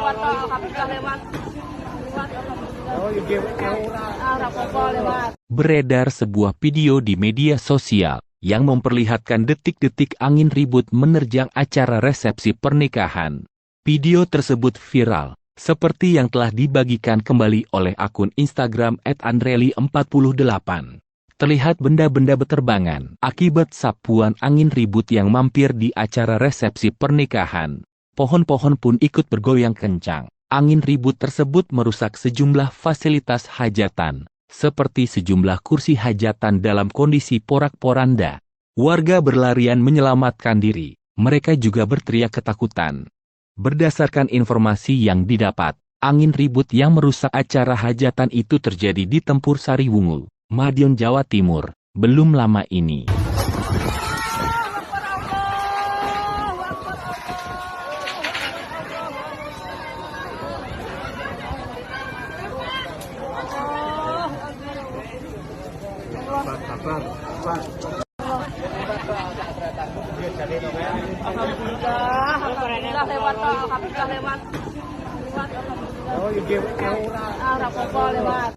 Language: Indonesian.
lewat kok, alhamdulillah lewat. Oh, Lewat. Beredar sebuah video di media sosial yang memperlihatkan detik-detik angin ribut menerjang acara resepsi pernikahan. Video tersebut viral, seperti yang telah dibagikan kembali oleh akun Instagram @andreli48. Terlihat benda-benda beterbangan akibat sapuan angin ribut yang mampir di acara resepsi pernikahan. Pohon-pohon pun ikut bergoyang kencang. Angin ribut tersebut merusak sejumlah fasilitas hajatan, seperti sejumlah kursi hajatan dalam kondisi porak-poranda. Warga berlarian menyelamatkan diri, mereka juga berteriak ketakutan. Berdasarkan informasi yang didapat, angin ribut yang merusak acara hajatan itu terjadi di Tempur Sariwungu, Madiun, Jawa Timur, belum lama ini. Alhamdulillah lewat kok, alhamdulillah lewat. Oh, Lewat.